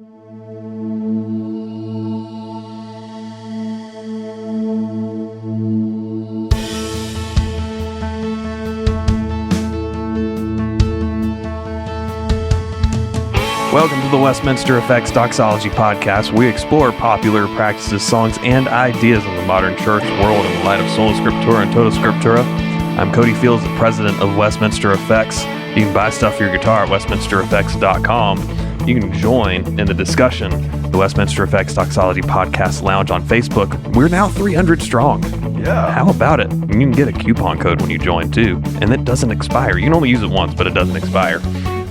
Welcome to the Westminster Effects Doxology podcast. We explore popular practices, songs, and ideas in the modern church world in the light of sola scriptura and tota scriptura. I'm Cody Fields, the president of Westminster Effects. You can buy stuff for your guitar at westminstereffects.com. You can join in the discussion, the Westminster Effects Doxology Podcast Lounge on Facebook. We're now 300 strong. Yeah. How about it? You can get a coupon code when you join too, and it doesn't expire. You can only use it once, but it doesn't expire.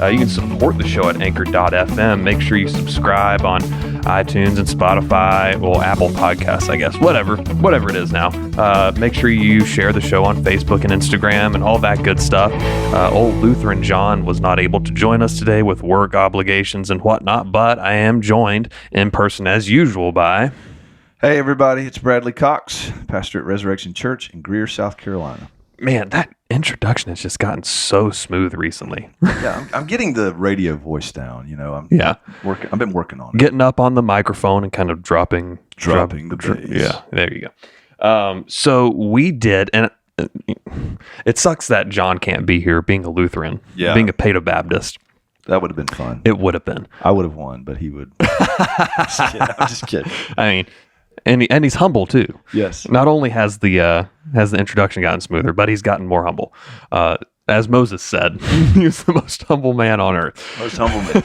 You can support the show at anchor.fm. Make sure you subscribe on iTunes and Spotify, well, Apple Podcasts, I guess, whatever it is now. Make sure you share the show on Facebook and Instagram and all that good stuff. Old Lutheran John was not able to join us today with work obligations and whatnot, but I am joined in person as usual by... Hey, everybody, it's Bradley Cox, pastor at Resurrection Church in Greer, South Carolina. Man, that introduction has just gotten so smooth recently. Yeah, I'm getting the radio voice down. You know, I've been working on it. Getting up on the microphone and kind of dropping the bass. Yeah, there you go. So we did, and it sucks that John can't be here, being a Lutheran, being a Paedo-Baptist. That would have been fun. It would have been. I would have won, but he would. I'm just kidding. I mean. And he's humble too. Yes. Not only has the introduction gotten smoother, but he's gotten more humble. As Moses said, he was the most humble man on earth. Most humble man.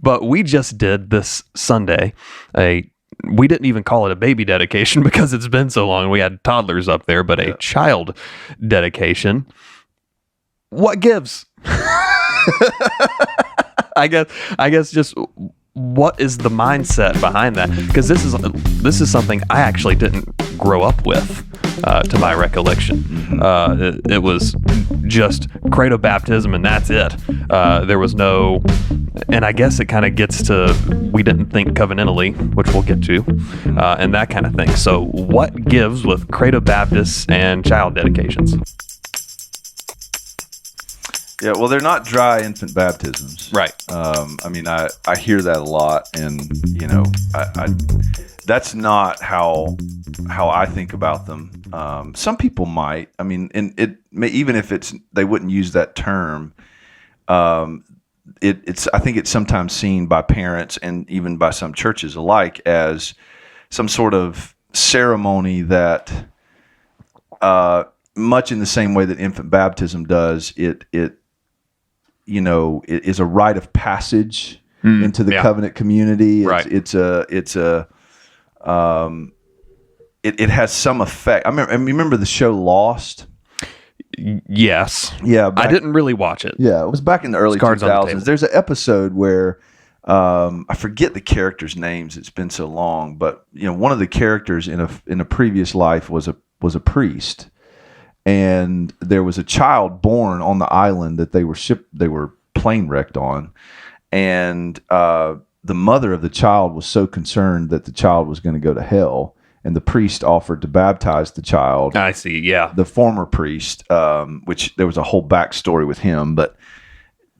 But we just did this Sunday we didn't even call it a baby dedication because it's been so long. We had toddlers up there, but a child dedication. What gives? I guess just. What is the mindset behind that? Because this is something I actually didn't grow up with, to my recollection. It was just credo baptism, and that's it. There was no, and I guess it kind of gets to, we didn't think covenantally, which we'll get to, and that kind of thing. So what gives with credo baptists and child dedications? Yeah, well, they're not dry infant baptisms, right? I mean, I hear that a lot, and you know, I that's not how I think about them. Some people might. I mean, and it may, even if they wouldn't use that term. It's I think it's sometimes seen by parents and even by some churches alike as some sort of ceremony that, much in the same way that infant baptism does, it is a rite of passage into the covenant community. It has some effect. I remember the show Lost. Yes. Yeah. I didn't really watch it. Yeah. It was back in the early 2000s. There's an episode where, I forget the characters' names. It's been so long, but one of the characters in a previous life was a priest. And there was a child born on the island that they were plane wrecked on, and the mother of the child was so concerned that the child was going to go to hell, and the priest offered to baptize the child. I see, yeah. The former priest, which there was a whole backstory with him, but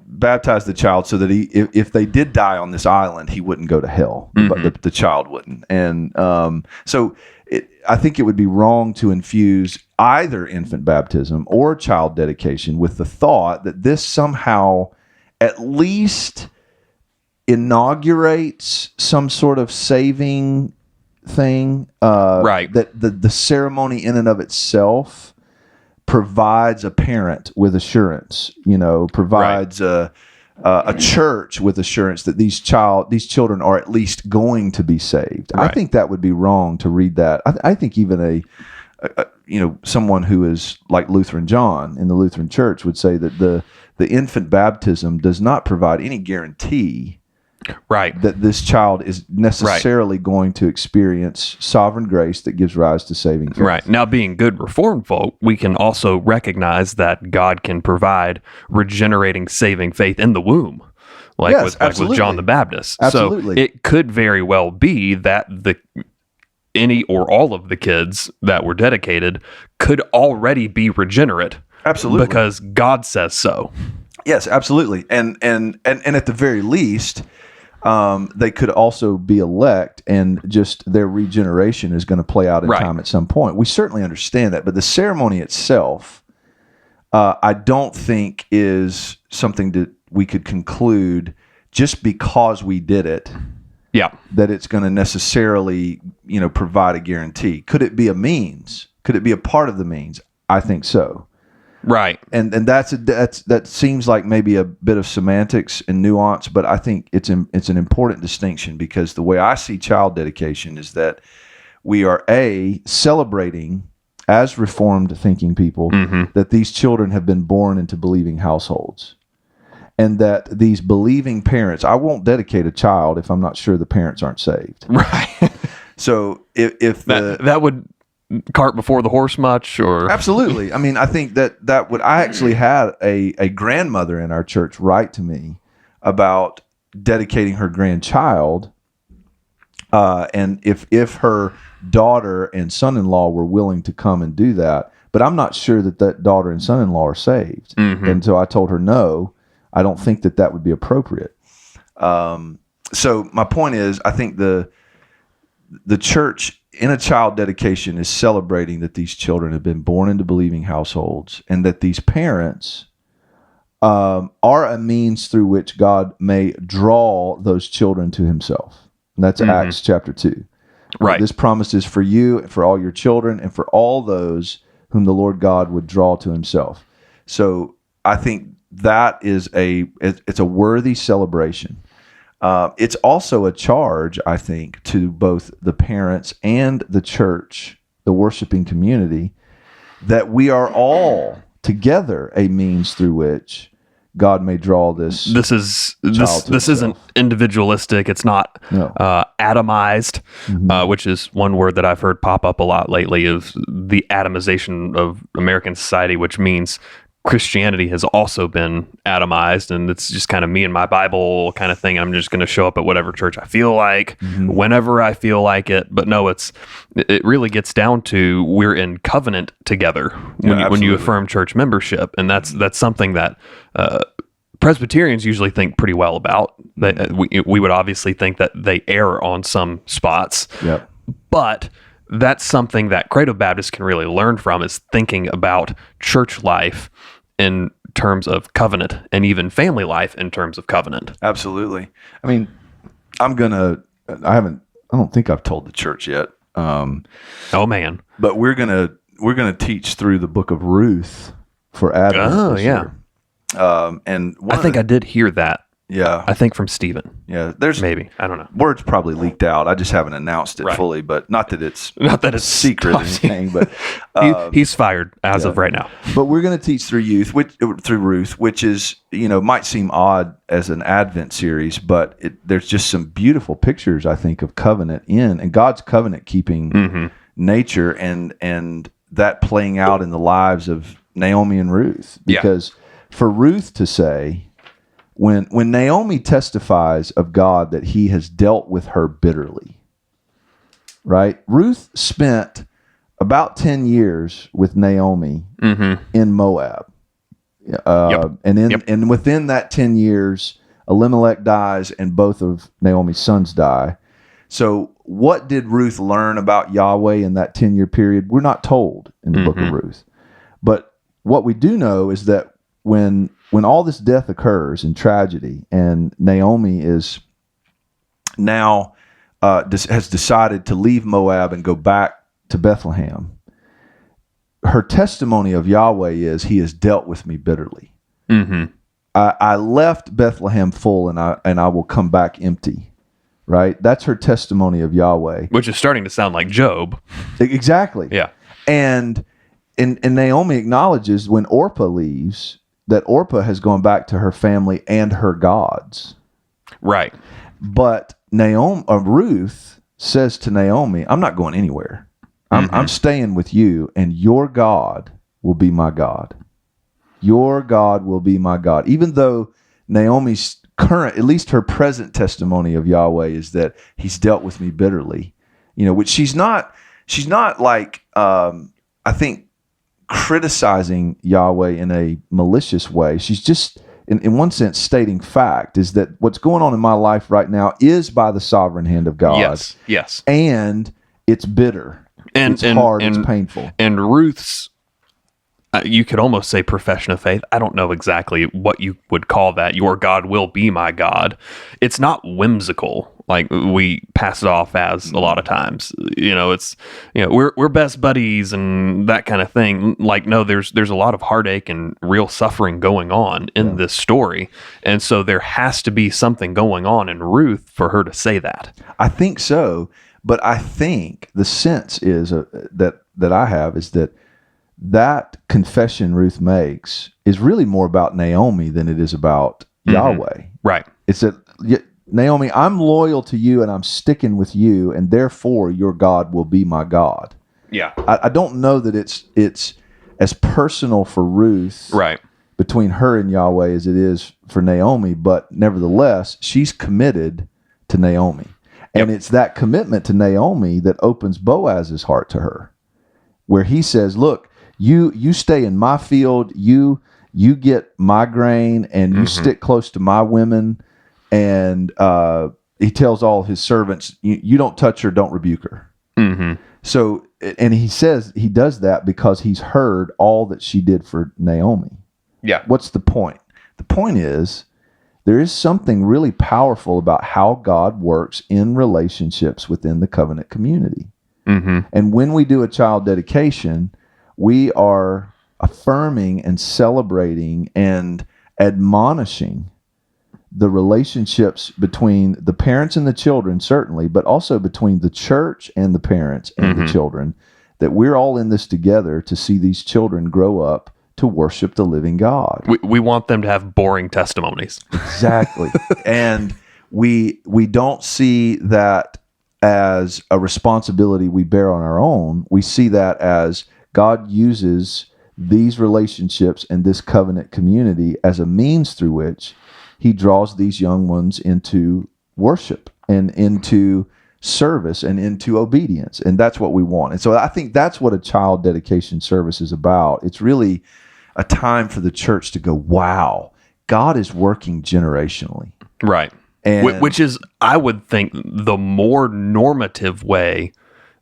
baptized the child so that if they did die on this island, he wouldn't go to hell, but the child wouldn't. And so I think it would be wrong to infuse either infant baptism or child dedication with the thought that this somehow at least inaugurates some sort of saving thing. Right. That the ceremony in and of itself provides a parent with assurance, provides a church with assurance that these children are at least going to be saved. Right. I think that would be wrong to read that. I think even someone who is like Lutheran John in the Lutheran Church would say that the infant baptism does not provide any guarantee that this child is necessarily going to experience sovereign grace that gives rise to saving faith. Right. Now, being good Reformed folk, we can also recognize that God can provide regenerating, saving faith in the womb, like with John the Baptist. Absolutely. So it could very well be that any or all of the kids that were dedicated could already be regenerate. Absolutely. Because God says so. Yes, absolutely. And at the very least, They could also be elect, and just their regeneration is going to play out in time at some point. We certainly understand that, but the ceremony itself, I don't think is something that we could conclude just because we did it. Yeah, that it's going to necessarily, provide a guarantee. Could it be a means? Could it be a part of the means? I think so. Right. And that seems like maybe a bit of semantics and nuance, but I think it's an important distinction, because the way I see child dedication is that we are celebrating as Reformed thinking people that these children have been born into believing households. And that these believing parents, I won't dedicate a child if I'm not sure the parents aren't saved. Right. So if that would cart before the horse much, or absolutely. I mean, I think that would. I actually had a grandmother in our church write to me about dedicating her grandchild, and if her daughter and son-in-law were willing to come and do that. But I'm not sure that daughter and son-in-law are saved, and so I told her no. I don't think that would be appropriate. So my point is, I think the church in a child dedication is celebrating that these children have been born into believing households, and that these parents are a means through which God may draw those children to himself. And that's Acts chapter 2. Right. This promise is for you and for all your children and for all those whom the Lord God would draw to himself. So I think that is it's a worthy celebration. It's also a charge, I think, to both the parents and the church, the worshiping community, that we are all together a means through which God may draw this. This isn't individualistic. It's not atomized, which is one word that I've heard pop up a lot lately, is the atomization of American society, which means Christianity has also been atomized, and it's just kind of me and my Bible kind of thing. I'm just going to show up at whatever church I feel like, whenever I feel like it. But no, it really gets down to we're in covenant together when you affirm church membership, and that's something that Presbyterians usually think pretty well about. We would obviously think that they err on some spots, but that's something that Credo Baptists can really learn from, is thinking about church life in terms of covenant, and even family life in terms of covenant. Absolutely. I mean, I don't think I've told the church yet. Oh man. But we're gonna teach through the book of Ruth for Advent. Oh yeah. And I think I did hear that. Yeah. I think from Stephen. Yeah. There's maybe. I don't know. Words probably leaked out. I just haven't announced it fully, but not that it's secret or anything, but he's fired as of right now. But we're going to teach through Ruth, which is, might seem odd as an Advent series, but there's just some beautiful pictures, I think, of covenant and God's covenant keeping nature, and that playing out in the lives of Naomi and Ruth. Because for Ruth to say, when Naomi testifies of God that he has dealt with her bitterly, right? Ruth spent about 10 years with Naomi in Moab. And within that 10 years, Elimelech dies and both of Naomi's sons die. So what did Ruth learn about Yahweh in that 10-year period? We're not told in the book of Ruth. But what we do know is that when all this death occurs in tragedy, and Naomi is now has decided to leave Moab and go back to Bethlehem, her testimony of Yahweh is, he has dealt with me bitterly. I left Bethlehem full, and I will come back empty. Right? That's her testimony of Yahweh. Which is starting to sound like Job. Exactly. Yeah. And Naomi acknowledges when Orpah leaves, that Orpah has gone back to her family and her gods. Right. But Ruth says to Naomi, I'm not going anywhere. I'm staying with you, and your God will be my God. Your God will be my God. Even though Naomi's current, at least her present testimony of Yahweh is that he's dealt with me bitterly, which she's not like, I think, criticizing Yahweh in a malicious way. She's just in one sense, stating fact, is that what's going on in my life right now is by the sovereign hand of God. Yes. And it's bitter. It's hard. It's painful. And Ruth's, you could almost say profession of faith. I don't know exactly what you would call that. Your God will be my God. It's not whimsical like we pass it off as a lot of times. It's we're best buddies and that kind of thing. Like, no, there's a lot of heartache and real suffering going on in this story, and so there has to be something going on in Ruth for her to say that. I think so, but I think the sense is that I have is that confession Ruth makes is really more about Naomi than it is about Yahweh. Right. It's that, Naomi, I'm loyal to you and I'm sticking with you, and therefore your God will be my God. Yeah. I don't know that it's as personal for Ruth right. between her and Yahweh as it is for Naomi, but nevertheless, she's committed to Naomi. And it's that commitment to Naomi that opens Boaz's heart to her, where he says, look, you stay in my field, you get my grain, and you stick close to my women. And he tells all his servants, you don't touch her, don't rebuke her. Mm-hmm. So, and he says he does that because he's heard all that she did for Naomi. Yeah. What's the point? The point is, there is something really powerful about how God works in relationships within the covenant community. Mm-hmm. And when we do a child dedication, we are affirming and celebrating and admonishing the relationships between the parents and the children, certainly, but also between the church and the parents and the children, that we're all in this together to see these children grow up to worship the living God. We want them to have boring testimonies. Exactly. And we don't see that as a responsibility we bear on our own. We see that as God uses these relationships and this covenant community as a means through which he draws these young ones into worship and into service and into obedience. And that's what we want. And so I think that's what a child dedication service is about. It's really a time for the church to go, wow, God is working generationally. Right. And which is, I would think, the more normative way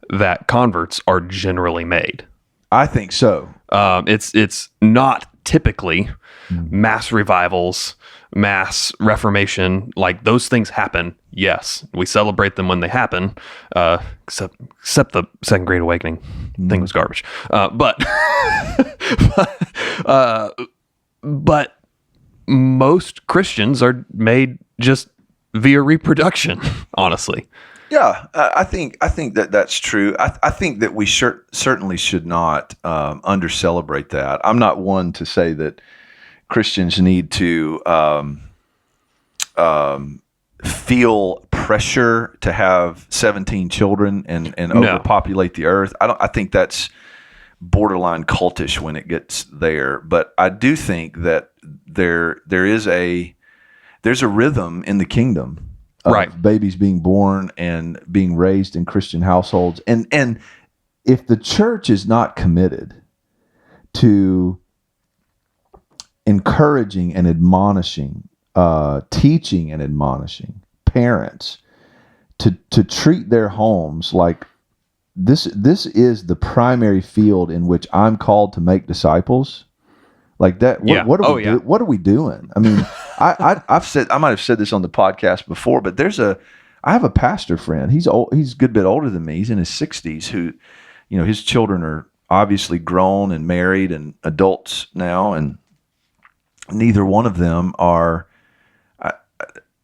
that converts are generally made. I think so. It's not typically mass revivals, mass reformation, like those things happen. Yes, we celebrate them when they happen, except the Second Great Awakening thing was garbage. But most Christians are made just via reproduction, honestly. Yeah, I think that's true. I think that we certainly should not under-celebrate that. I'm not one to say that Christians need to feel pressure to have 17 children and overpopulate the earth. I think that's borderline cultish when it gets there. But I do think that there's a rhythm in the kingdom of babies being born and being raised in Christian households. And if the church is not committed to encouraging and admonishing, teaching and admonishing parents to treat their homes like this is the primary field in which I'm called to make disciples. Like that, what are we doing? I mean, I've said, I might have said this on the podcast before, but I have a pastor friend. He's old. He's a good bit older than me. He's in his 60s. Who, his children are obviously grown and married and adults now, and neither one of them are.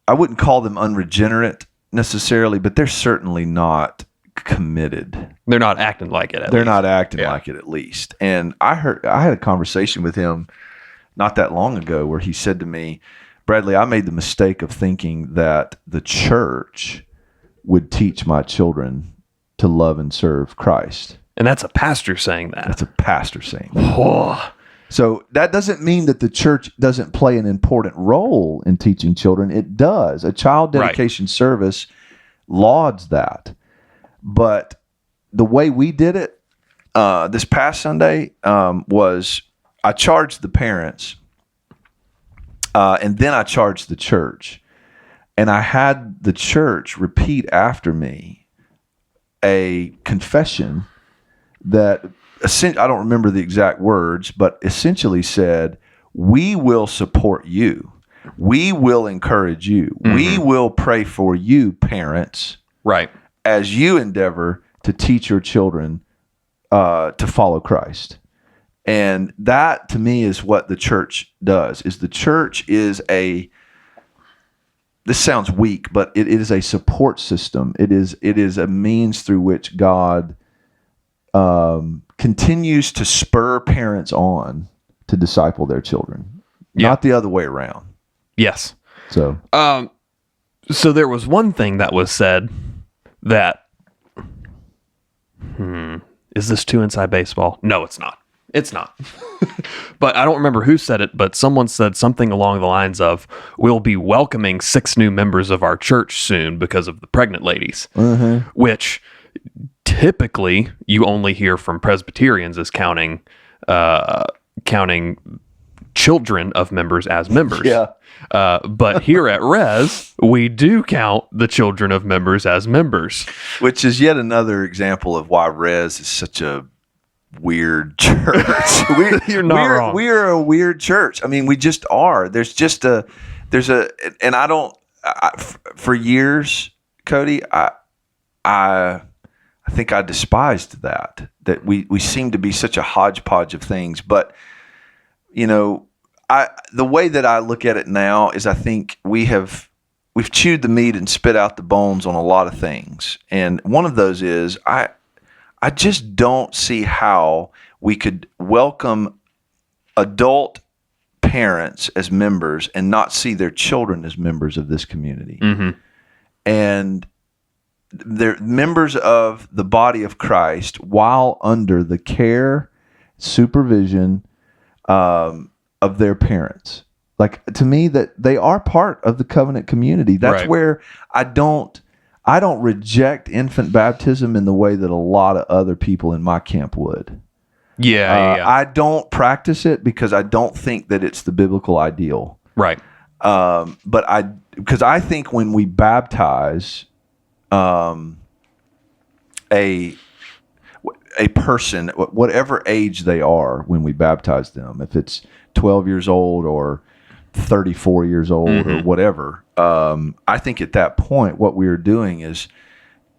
I wouldn't call them unregenerate necessarily, but they're certainly not committed. They're not acting like it. They're not acting like it, at least. And I had a conversation with him not that long ago where he said to me, Bradley, I made the mistake of thinking that the church would teach my children to love and serve Christ. And that's a pastor saying that. That's a pastor saying that. Oh. So that doesn't mean that the church doesn't play an important role in teaching children. It does. A child dedication service lauds that. But the way we did it this past Sunday was I charged the parents And then I charged the church. And I had the church repeat after me a confession that I don't remember the exact words, but essentially said, we will support you. We will encourage you. Mm-hmm. We will pray for you, parents, right, as you endeavor to teach your children to follow Christ. And that, to me, is what the church does. Is the church is this sounds weak, but it is a support system. It is a means through which God continues to spur parents on to disciple their children, not the other way around. Yes. So there was one thing that was said that, is this too inside baseball? No, it's not. It's not. But I don't remember who said it, but someone said something along the lines of, we'll be welcoming 6 new members of our church soon because of the pregnant ladies, which typically you only hear from Presbyterians as counting children of members as members. Yeah. But here at Res, we do count the children of members as members. Which is yet another example of why Res is such a weird church. You're not wrong. We are a weird church. I mean, we just are. And for years, Cody, I think I despised that we seem to be such a hodgepodge of things. But, the way that I look at it now is I think we've chewed the meat and spit out the bones on a lot of things. And one of those is I just don't see how we could welcome adult parents as members and not see their children as members of this community. Mm-hmm. And they're members of the body of Christ while under the care, supervision of their parents. Like, to me, that they are part of the covenant community. That's right. Where I don't reject infant baptism in the way that a lot of other people in my camp would. Yeah. I don't practice it because I don't think that it's the biblical ideal. Right. Because I think when we baptize a person, whatever age they are, when we baptize them, if it's 12 years old or 34 years old or whatever, I think at that point what we are doing is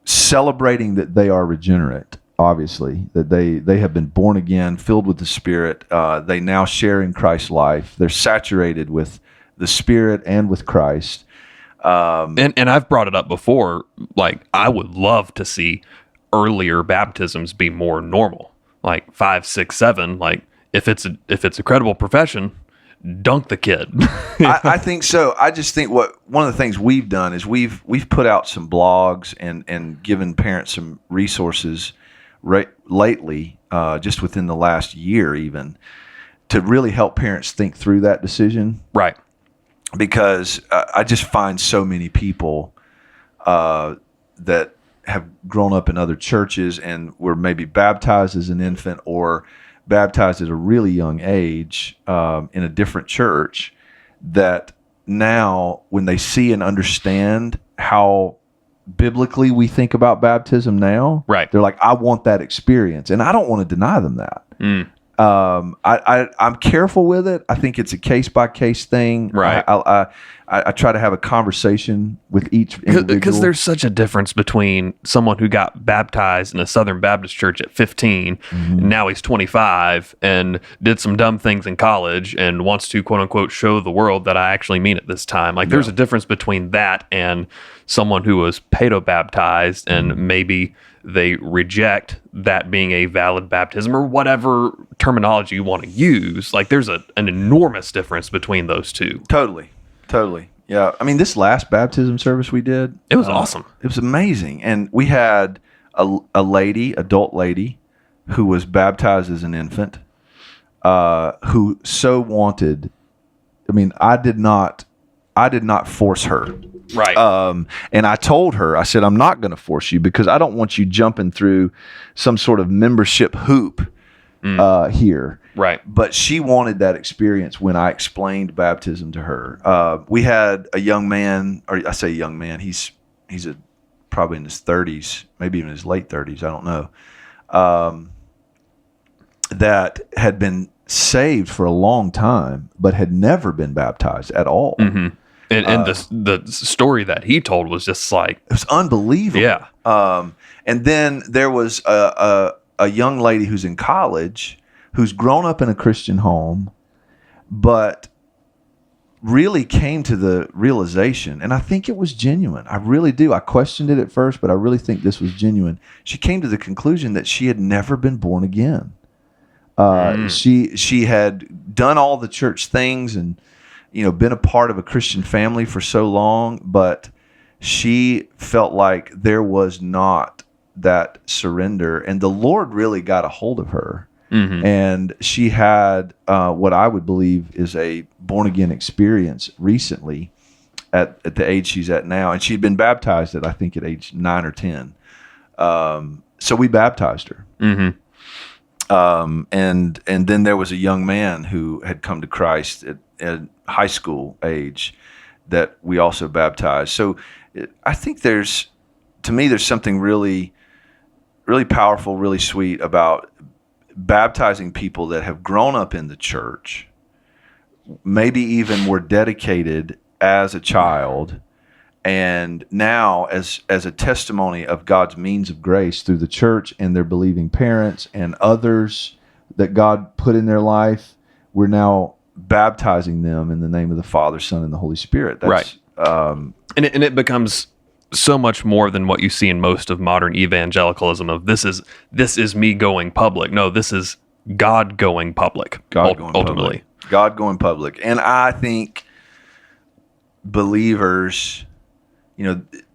celebrating that they are regenerate, obviously, that they have been born again, filled with the Spirit. They now share in Christ's life. They're saturated with the Spirit and with Christ. And I've brought it up before, like, I would love to see earlier baptisms be more normal, like 5, 6, 7. Like, if it's a credible profession, dunk the kid. I think so. I just think one of the things we've done is we've put out some blogs and given parents some resources lately, just within the last year even, to really help parents think through that decision. Right. Because I just find so many people that have grown up in other churches and were maybe baptized as an infant or baptized at a really young age in a different church, that now when they see and understand how biblically we think about baptism now, right, they're like, I want that experience. And I don't want to deny them that. I'm careful with it. I think it's a case-by-case thing. Right. I try to have a conversation with each individual. Because there's such a difference between someone who got baptized in a Southern Baptist church at 15, and now he's 25, and did some dumb things in college, and wants to, quote-unquote, show the world that I actually mean it this time. Like, there's a difference between that and someone who was paedo-baptized, and maybe they reject that being a valid baptism or whatever terminology you want to use. Like, there's an enormous difference between those two. Totally. Yeah. I mean, this last baptism service we did, it was awesome. It was amazing. And we had a adult lady who was baptized as an infant, who so wanted, I mean, I did not force her. Right. And I told her, I said, I'm not going to force you because I don't want you jumping through some sort of membership hoop here. Right. But she wanted that experience when I explained baptism to her. We had a young man, or I say young man, he's probably in his 30s, maybe even his late 30s, I don't know, that had been saved for a long time, but had never been baptized at all. Mm-hmm. And the story that he told was just like, it was unbelievable. Yeah. And then there was a young lady who's in college, who's grown up in a Christian home, but really came to the realization, and I think it was genuine. I really do. I questioned it at first, but I really think this was genuine. She came to the conclusion that she had never been born again. She had done all the church things and, been a part of a Christian family for so long, but she felt like there was not that surrender, and the Lord really got a hold of her. Mm-hmm. And she had what I would believe is a born-again experience recently at the age she's at now. And she'd been baptized at age 9 or 10. So we baptized her. Mm-hmm. And then there was a young man who had come to Christ at high school age that we also baptized. So I think there's something really, really powerful, really sweet about baptizing people that have grown up in the church, maybe even were dedicated as a child, and now as a testimony of God's means of grace through the church and their believing parents and others that God put in their life, we're now baptizing them in the name of the Father, Son, and the Holy Spirit. That's, right. And it becomes so much more than what you see in most of modern evangelicalism of this is me going public. No, this is God going public. Ultimately. God going public. And I think believers,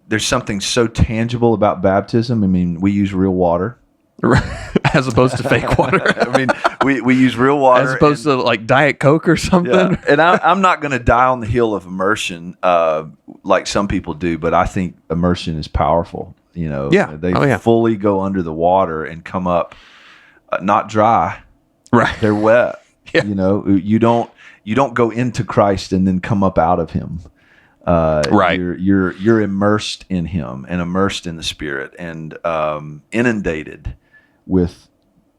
there's something so tangible about baptism. I mean, we use real water. As opposed to fake water. I mean, we use real water. As opposed to like Diet Coke or something. Yeah. And I'm not going to die on the hill of immersion like some people do, but I think immersion is powerful. Yeah. They fully go under the water and come up not dry. Right. They're wet. Yeah. You don't go into Christ and then come up out of him. Right. You're immersed in him and immersed in the Spirit and inundated with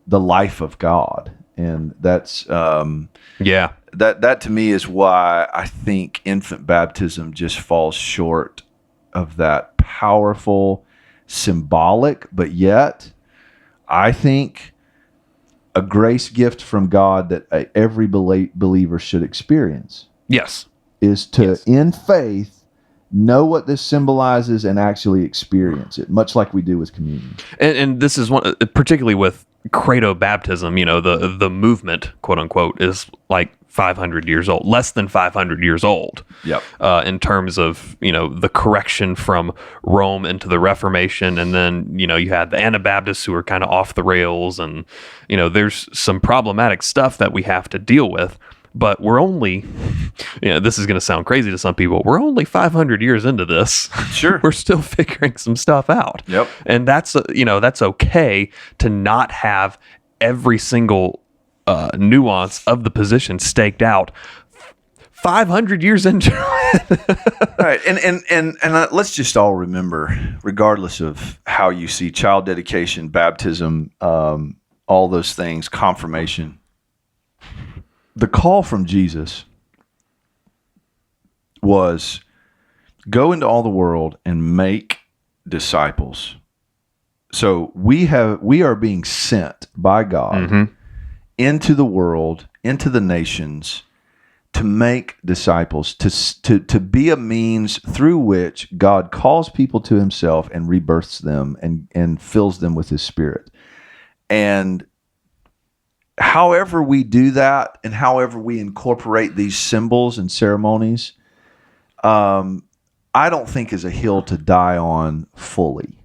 the life of God. And that's that to me is why I think infant baptism just falls short of that powerful, symbolic, but yet I think a grace gift from God that every believer should experience. Yes. Is to, in faith, know what this symbolizes and actually experience it, much like we do with communion. And this is one, particularly with credo baptism, the movement, quote unquote, is like 500 years old, less than 500 years old. Yep. In terms of, the correction from Rome into the Reformation. And then, you had the Anabaptists who are kind of off the rails. And, there's some problematic stuff that we have to deal with. But we're only, this is going to sound crazy to some people, we're only 500 years into this. Sure. We're still figuring some stuff out. Yep. And that's okay to not have every single nuance of the position staked out 500 years into it. Right. And let's just all remember, regardless of how you see child dedication, baptism, all those things, confirmation, the call from Jesus was go into all the world and make disciples. So we are being sent by God into the world, into the nations, to make disciples, to be a means through which God calls people to himself and rebirths them and fills them with his Spirit. And however we do that and however we incorporate these symbols and ceremonies, I don't think is a hill to die on fully.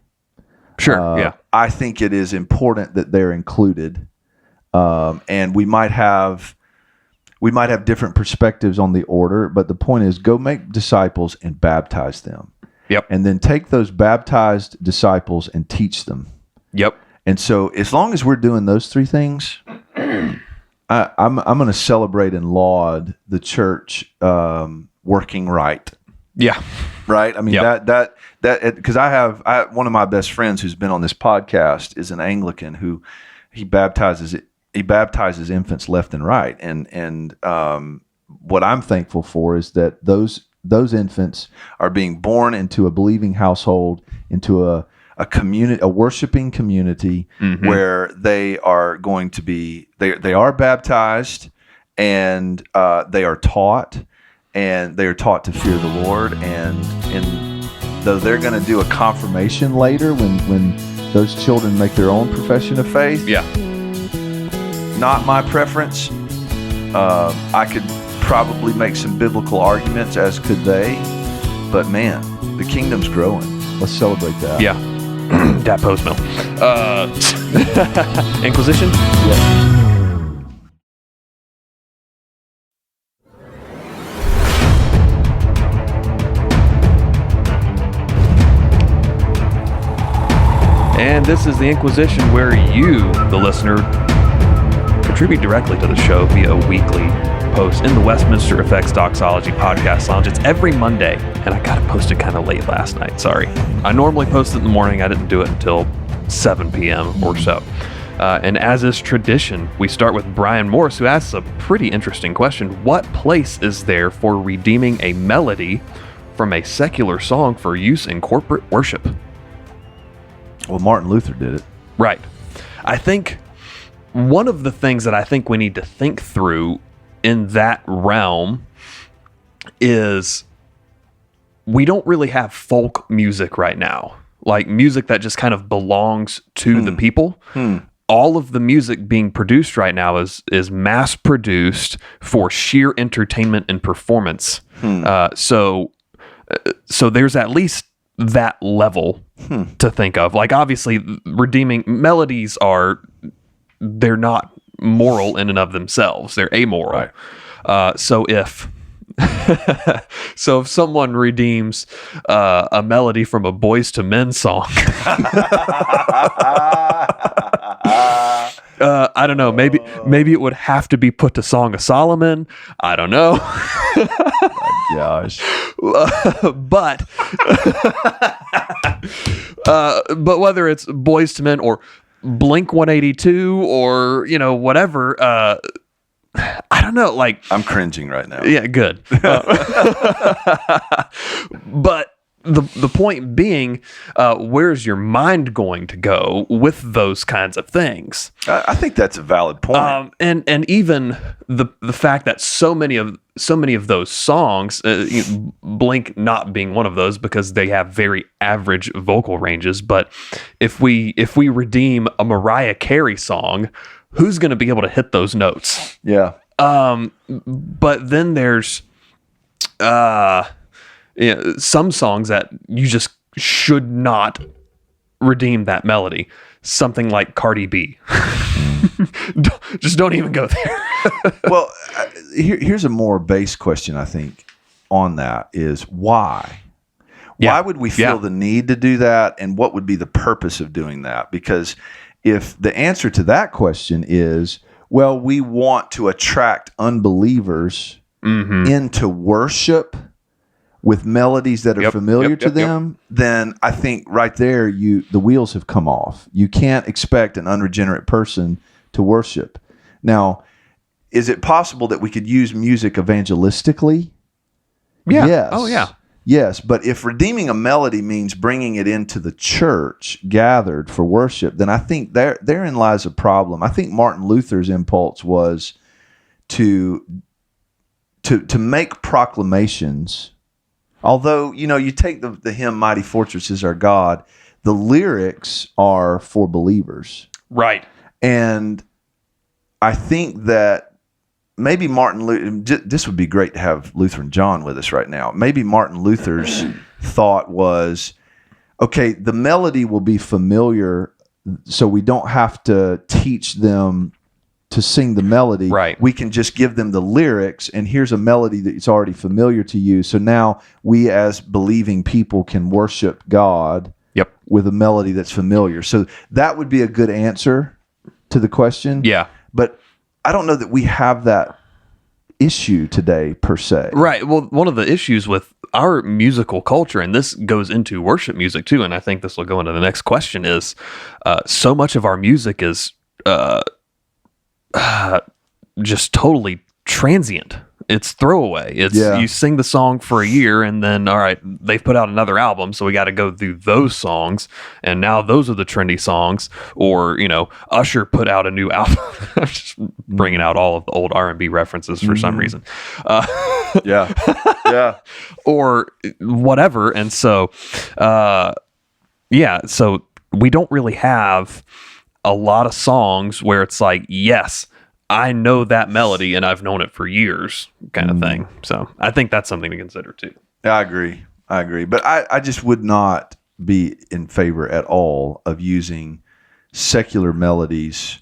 Sure, yeah. I think it is important that they're included, and we might have different perspectives on the order, but the point is go make disciples and baptize them. Yep. And then take those baptized disciples and teach them. Yep. And so as long as we're doing those three things, I'm going to celebrate and laud the church working right. Yeah. Right. I mean, that because I one of my best friends who's been on this podcast is an Anglican who he baptizes infants left and right. And what I'm thankful for is that those infants are being born into a believing household, into a community, a worshiping community, where they are going to be, they are baptized, and they are taught to fear the Lord, and though they're going to do a confirmation later when those children make their own profession of faith. Yeah. Not my preference. I could probably make some biblical arguments, as could they, but man, the kingdom's growing. Let's celebrate that. Yeah. Dat Postmill. Inquisition? Yeah. And this is the Inquisition, where you, the listener, contribute directly to the show via a weekly post in the Westminster Effects Doxology Podcast Lounge. It's every Monday, and I got it posted kind of late last night. Sorry. I normally post it in the morning. I didn't do it until 7 p.m. or so. And as is tradition, we start with Brian Morris, who asks a pretty interesting question. What place is there for redeeming a melody from a secular song for use in corporate worship? Well, Martin Luther did it. Right. I think one of the things that I think we need to think through in that realm is we don't really have folk music right now, like music that just kind of belongs to the people. All of the music being produced right now is mass produced for sheer entertainment and performance. So there's at least that level to think of. Like, obviously, redeeming melodies they're not moral in and of themselves. They're amoral. Right. So if someone redeems a melody from a Boys to Men song, I don't know. Maybe it would have to be put to Song of Solomon. I don't know. My gosh. But whether it's Boys to Men or Blink 182 or whatever, I don't know. Like, I'm cringing right now. Yeah, good. But the point being, where's your mind going to go with those kinds of things? I think that's a valid point. And even the fact that so many of those songs, Blink not being one of those because they have very average vocal ranges, but if we redeem a Mariah Carey song, who's going to be able to hit those notes? Yeah. But then there's some songs that you just should not redeem that melody. Something like Cardi B. Just don't even go there. Well, here's a more base question, I think, on that is why? Yeah. Why would we feel the need to do that, and what would be the purpose of doing that? Because if the answer to that question is, well, we want to attract unbelievers into worship with melodies that are familiar to them, then I think right there the wheels have come off. You can't expect an unregenerate person to worship. Now, is it possible that we could use music evangelistically? Yeah. Yes. Oh, yeah. Yes, but if redeeming a melody means bringing it into the church gathered for worship, then I think therein lies a problem. I think Martin Luther's impulse was to make proclamations. Although, you take the hymn "Mighty Fortress is Our God," the lyrics are for believers. Right. And I think that maybe Martin Luther, this would be great to have Lutheran John with us right now. Maybe Martin Luther's thought was, okay, the melody will be familiar, so we don't have to teach them to sing the melody. Right. We can just give them the lyrics, and here's a melody that's already familiar to you. So now we as believing people can worship God with a melody that's familiar. So that would be a good answer to the question. Yeah. But I don't know that we have that issue today per se. Right. Well, one of the issues with our musical culture, and this goes into worship music too, and I think this will go into the next question, is so much of our music is just totally transient. It's throwaway. It's you sing the song for a year, and then all right, they've put out another album, so we got to go through those songs, and now those are the trendy songs. Or Usher put out a new album. I'm just bringing out all of the old R&B references for some reason. Yeah, or whatever, and so so we don't really have a lot of songs where it's like, yes, I know that melody and I've known it for years, kind of thing. So I think that's something to consider too. I agree. But I just would not be in favor at all of using secular melodies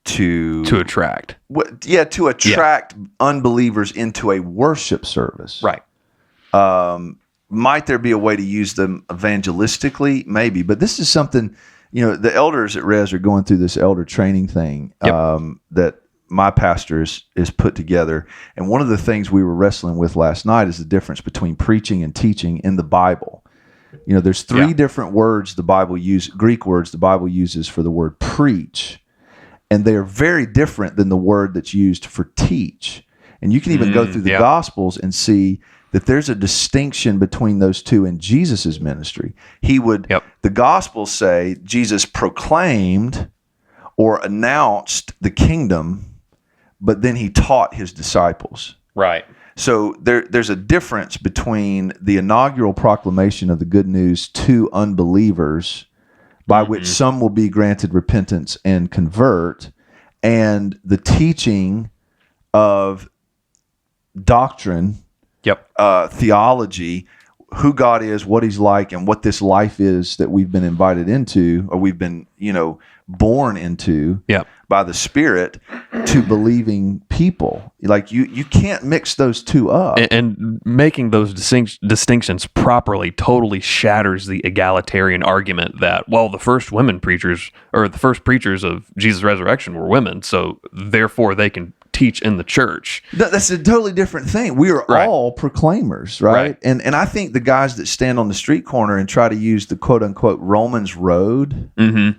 to attract. To attract unbelievers into a worship service. Right. Might there be a way to use them evangelistically? Maybe. But this is something, the elders at Res are going through this elder training thing that my pastor is put together. And one of the things we were wrestling with last night is the difference between preaching and teaching in the Bible. There's three different words Greek words the Bible uses for the word preach. And they are very different than the word that's used for teach. And you can even go through the Gospels and see that there's a distinction between those two in Jesus's ministry. The Gospels say Jesus proclaimed or announced the kingdom, but then he taught his disciples. Right. So there's a difference between the inaugural proclamation of the good news to unbelievers, by which some will be granted repentance and convert, and the teaching of doctrine, theology, who God is, what he's like, and what this life is that we've been invited into, or we've been, born into by the Spirit, to believing people. Like you can't mix those two up. And making those distinctions properly totally shatters the egalitarian argument that, well, the first women preachers, or the first preachers of Jesus' resurrection were women, so therefore they can teach in the church. That's a totally different thing. We are all proclaimers, right? And I think the guys that stand on the street corner and try to use the quote unquote Romans road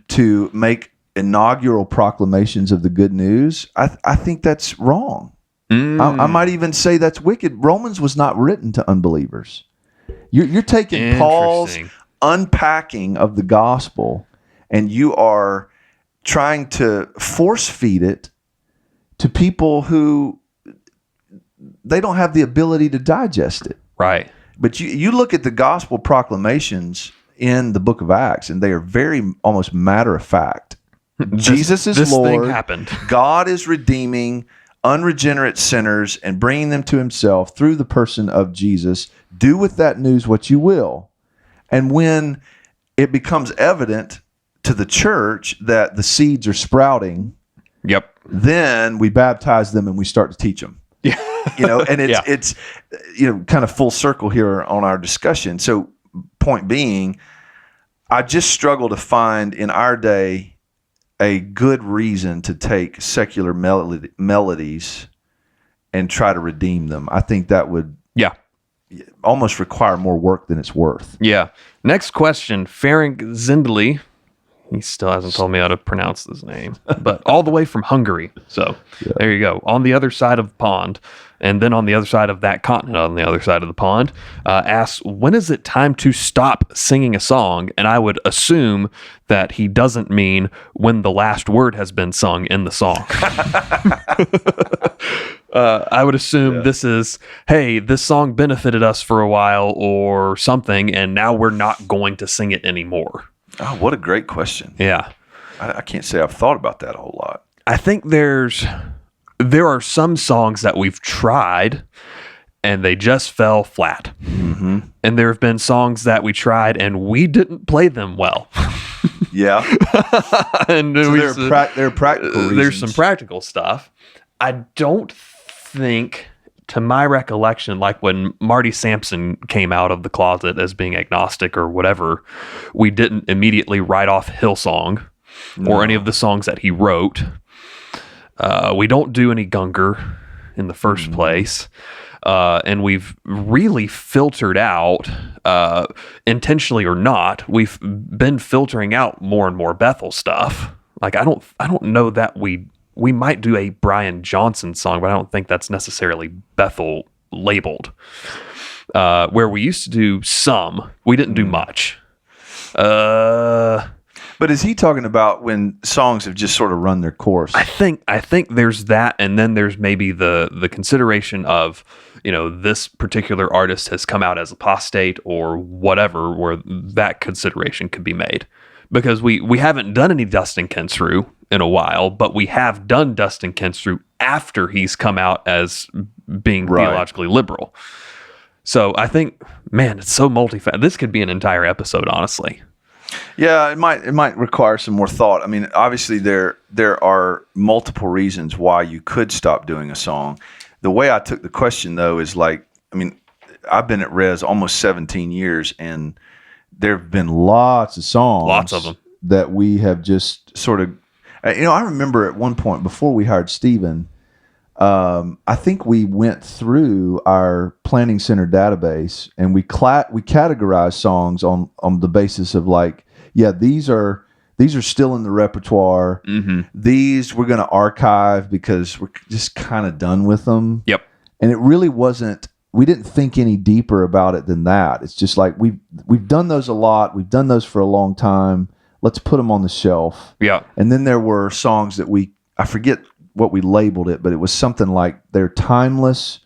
to make inaugural proclamations of the good news, I think that's wrong. I might even say that's wicked. Romans was not written to unbelievers. You're taking Paul's unpacking of the gospel, and you are trying to force feed it to people who they don't have the ability to digest it. Right. But you look at the gospel proclamations in the book of Acts, and they are very almost matter of fact. Jesus is this Lord. Thing happened. God is redeeming unregenerate sinners and bringing them to himself through the person of Jesus. Do with that news what you will. And when it becomes evident to the church that the seeds are sprouting, then we baptize them and we start to teach them. And it's kind of full circle here on our discussion. So point being, I just struggle to find in our day a good reason to take secular melodies and try to redeem them. I think that would almost require more work than it's worth. Yeah. Next question, Ferenc Zindeli. He still hasn't told me how to pronounce this name, but all the way from Hungary. So there you go. On the other side of the pond, and then on the other side of that continent, on the other side of the pond, asks, when is it time to stop singing a song? And I would assume that he doesn't mean when the last word has been sung in the song. I would assume this is, hey, this song benefited us for a while or something, and now we're not going to sing it anymore. Oh, what a great question. Yeah. I can't say I've thought about that a whole lot. I think there are some songs that we've tried and they just fell flat. Mm-hmm. And there have been songs that we tried and we didn't play them well. Yeah. And so there are practical reasons. There's some practical stuff. I don't think, to my recollection, like when Marty Sampson came out of the closet as being agnostic or whatever, we didn't immediately write off Hillsong or any of the songs that he wrote. We don't do any Gungor in the first place. And we've really filtered out, intentionally or not, we've been filtering out more and more Bethel stuff. Like, I don't know that we might do a Brian Johnson song, but I don't think that's necessarily Bethel labeled. Where we used to do some, we didn't do much. But is he talking about when songs have just sort of run their course? I think there's that, and then there's maybe the consideration of, this particular artist has come out as apostate or whatever, where that consideration could be made. Because we haven't done any Dustin Kensrue in a while, but we have done Dustin Kensrue after he's come out as being theologically liberal. So I think, man, it's so multifaceted. This could be an entire episode, honestly. Yeah, it might require some more thought. I mean, obviously there are multiple reasons why you could stop doing a song. The way I took the question, though, is I've been at Res almost 17 years, and there have been lots of songs. Lots of them. That we have just sort of... I remember at one point, before we hired Stephen, I think we went through our planning center database, and we categorized songs on the basis of these are still in the repertoire. Mm-hmm. These we're going to archive because we're just kind of done with them. Yep. And it really wasn't. We didn't think any deeper about it than that. It's just like we've done those a lot. We've done those for a long time. Let's put them on the shelf. Yeah. And then there were songs that I forget what we labeled it, but it was something like they're timeless.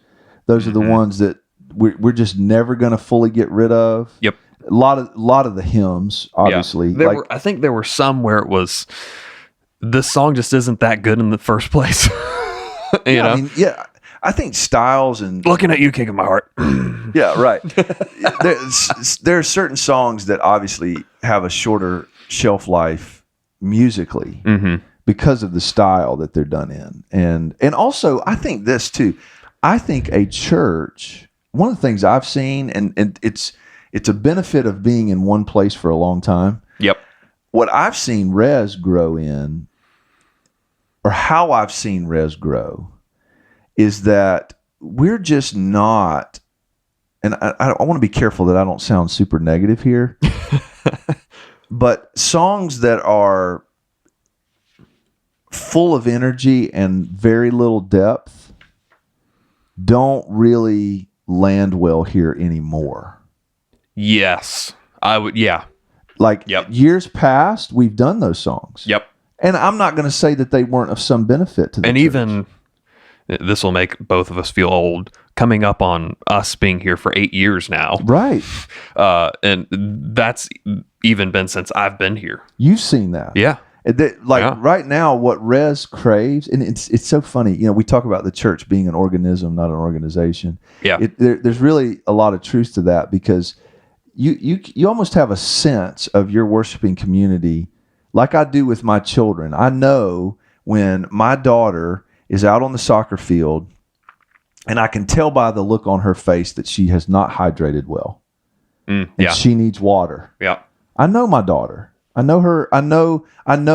Those are the ones that we're just never going to fully get rid of. Yep. A lot of the hymns, obviously. Yeah. I think there were some where it was, this song just isn't that good in the first place. you know? I think styles and... Looking at you, kicking my heart. Yeah, right. There are certain songs that obviously have a shorter shelf life musically. Mm-hmm. Because of the style that they're done in. And also, I think this too. I think a church, one of the things I've seen, and it's a benefit of being in one place for a long time. Yep. What I've seen Res grow in, or how I've seen Res grow, is that we're just not, and I want to be careful that I don't sound super negative here, but songs that are full of energy and very little depth don't really land well here anymore. Yes, I would. Yeah. Years past, we've done those songs. Yep. And I'm not going to say that they weren't of some benefit to the church. Even this will make both of us feel old, coming up on us being here for 8 years now. Right. And that's even been since I've been here. You've seen that. Yeah. Right now, what Res craves, and it's so funny. We talk about the church being an organism, not an organization. Yeah, there's really a lot of truth to that, because you almost have a sense of your worshiping community, like I do with my children. I know when my daughter is out on the soccer field, and I can tell by the look on her face that she has not hydrated well, and she needs water. Yeah, I know my daughter. I know her. I know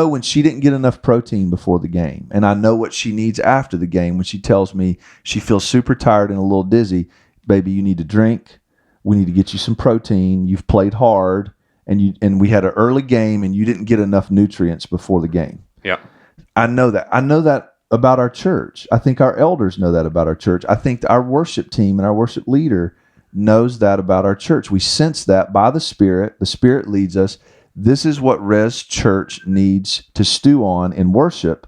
when she didn't get enough protein before the game, and I know what she needs after the game when she tells me she feels super tired and a little dizzy. Baby, you need to drink. We need to get you some protein. You've played hard, and we had an early game, and you didn't get enough nutrients before the game. Yeah, I know that. I know that about our church. I think our elders know that about our church. I think our worship team and our worship leader knows that about our church. We sense that by the Spirit. The Spirit leads us. This is what Res Church needs to stew on in worship.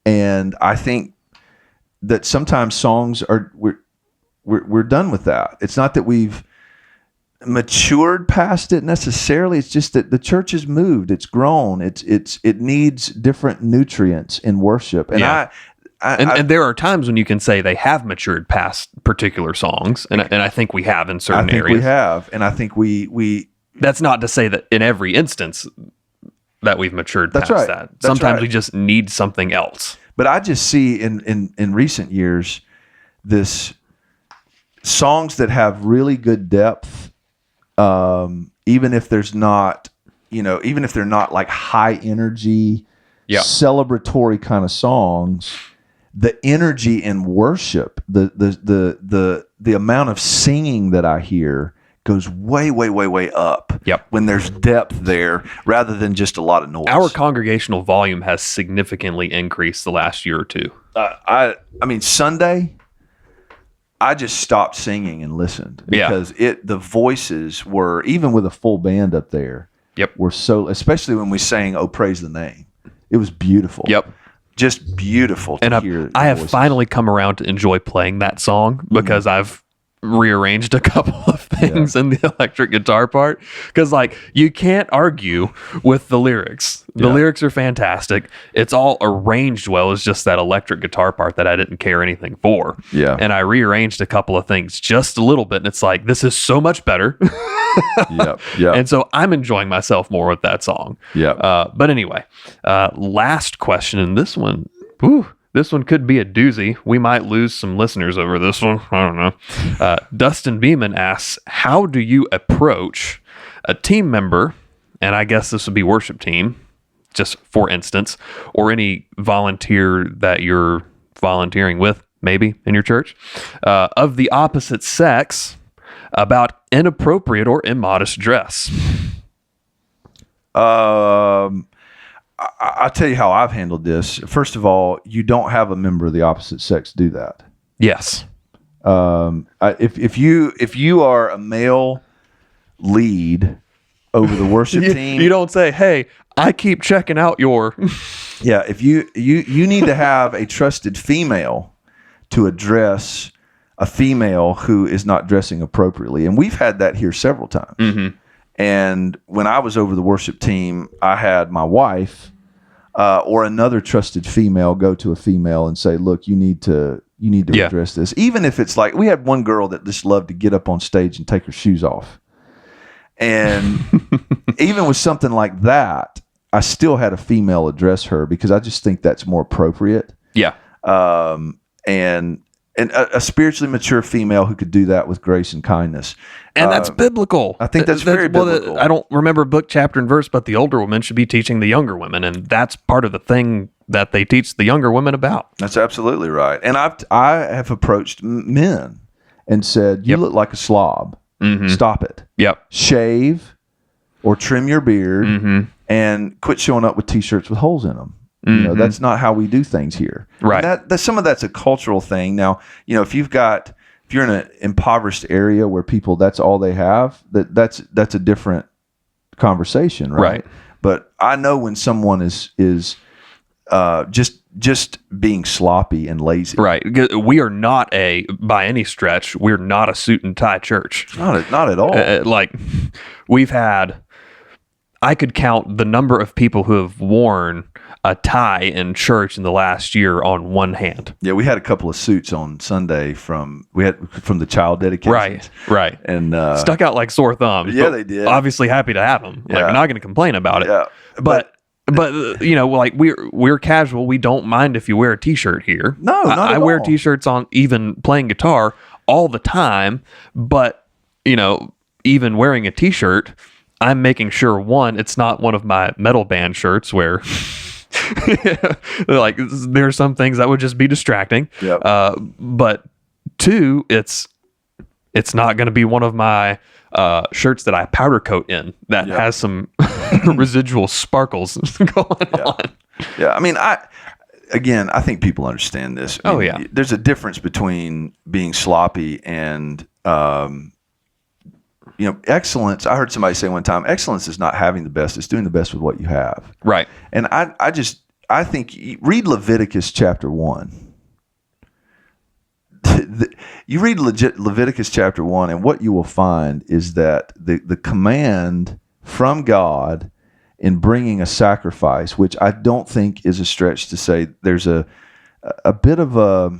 And I think that sometimes songs we're done with that. It's not that we've matured past it necessarily. It's just that the church has moved. It's grown. It needs different nutrients in worship. And and there are times when you can say they have matured past particular songs, and I think we have in certain areas. We have, and I think we. That's not to say that in every instance that we've matured past that. Sometimes we just need something else. But I just see in recent years this songs that have really good depth, even if there's not, even if they're not like high energy, celebratory kind of songs, the energy in worship, the amount of singing that I hear goes way up. Yep. When there's depth there, rather than just a lot of noise. Our congregational volume has significantly increased the last year or two. I mean, Sunday, I just stopped singing and listened because the voices were, even with a full band up there, were so, especially when we sang "Oh Praise the Name," it was beautiful. Yep. Just beautiful to hear. I have finally come around to enjoy playing that song because I've rearranged a couple of things in the electric guitar part, because like you can't argue with the lyrics. The lyrics are fantastic. It's all arranged well. It's just that electric guitar part that I didn't care anything for. Yeah. And I rearranged a couple of things just a little bit, and it's like, this is so much better. And so I'm enjoying myself more with that song. But anyway, last question, and this one, this one could be a doozy. We might lose some listeners over this one. I don't know. Dustin Beeman asks, how do you approach a team member, and I guess this would be worship team, just for instance, or any volunteer that you're volunteering with, maybe in your church, of the opposite sex about inappropriate or immodest dress? I'll tell you how I've handled this. First of all, you don't have a member of the opposite sex do that. Yes. If you are a male lead over the worship team, you don't say, "Hey, I keep checking out your." If you need to have a trusted female to address a female who is not dressing appropriately, and we've had that here several times. Mm-hmm. And when I was over the worship team, I had my wife or another trusted female go to a female and say, "Look, you need to address this." Even if it's like, we had one girl that just loved to get up on stage and take her shoes off, and even with something like that, I still had a female address her because I just think that's more appropriate. Yeah. And a spiritually mature female who could do that with grace and kindness. And that's biblical. I think that's very biblical. I don't remember book, chapter, and verse, but the older women should be teaching the younger women. And that's part of the thing that they teach the younger women about. That's absolutely right. And I have approached men and said, you look like a slob. Mm-hmm. Stop it. Yep. Shave or trim your beard and quit showing up with T-shirts with holes in them. You know, that's not how we do things here. Right. That some of that's a cultural thing. Now, you know, if you're in an impoverished area where people, that's all they have, that's a different conversation, right? But I know when someone is just being sloppy and lazy. Right. We are not by any stretch, we're not a suit and tie church. Not at all. Like I could count the number of people who have worn a tie in church in the last year on one hand. Yeah, we had a couple of suits on Sunday from the child dedications. Right. And stuck out like sore thumbs. Yeah, they did. Obviously happy to have them. Like, we're not going to complain about it. Yeah. But you know, like we're casual. We don't mind if you wear a t-shirt here. No, not at all. I wear t-shirts on even playing guitar all the time. But, you know, even wearing a t-shirt, I'm making sure, one, it's not one of my metal band shirts where like there are some things that would just be distracting. Yep. But two, it's not going to be one of my shirts that I powder coat in that has some residual sparkles going on. Yeah, I mean, I think people understand this. I mean, there's a difference between being sloppy and you know, excellence. I heard somebody say one time, excellence is not having the best, it's doing the best with what you have. Right. And I think, read Leviticus chapter 1. You read Leviticus chapter 1, and what you will find is that the command from God in bringing a sacrifice, which I don't think is a stretch to say, there's a bit of a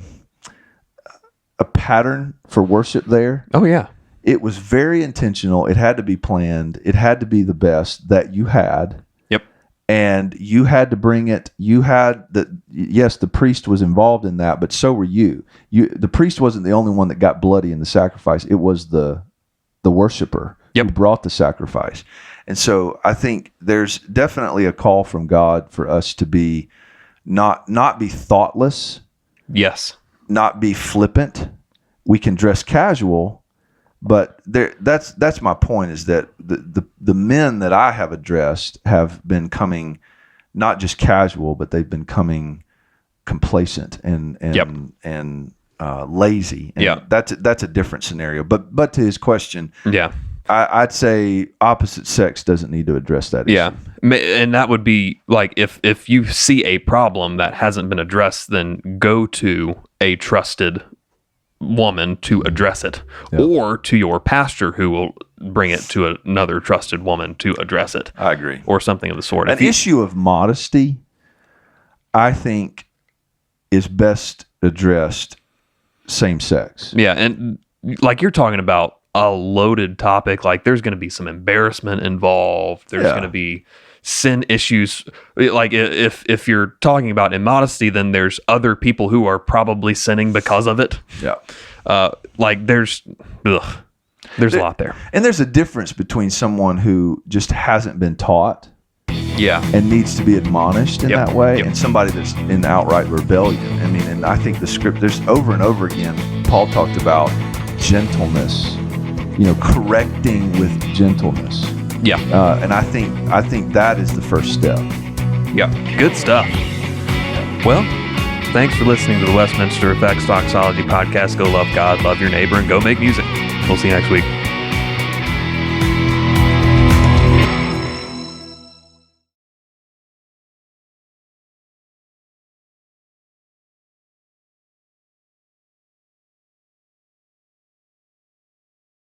pattern for worship there. Oh, yeah. It was very intentional. It had to be planned. It had to be the best that you had. Yep. And you had to bring it. Yes, the priest was involved in that, but so were you. The priest wasn't the only one that got bloody in the sacrifice. It was the worshiper who brought the sacrifice. And so I think there's definitely a call from God for us to be not be thoughtless, Yes. not be flippant. We can dress casual, but that's my point, is that the men that I have addressed have been coming not just casual, but they've been coming complacent and lazy. And that's a different scenario. But to his question, I'd say opposite sex doesn't need to address that issue. Yeah. And that would be like, if you see a problem that hasn't been addressed, then go to a trusted woman to address it, or to your pastor who will bring it to another trusted woman to address it. I agree. Or something of the sort. An issue of modesty, I think, is best addressed same sex. Yeah. And like you're talking about a loaded topic, like there's going to be some embarrassment involved. There's going to be sin issues. Like if you're talking about immodesty, then there's other people who are probably sinning because of it. Yeah. Like there's a lot there. And there's a difference between someone who just hasn't been taught and needs to be admonished in that way, and somebody that's in outright rebellion. I mean, and I think the scriptures over and over again, Paul talked about gentleness, correcting with gentleness. Yeah. And I think that is the first step. Yeah. Good stuff. Well, thanks for listening to the Westminster Effects Doxology podcast. Go love God, love your neighbor, and go make music. We'll see you next week.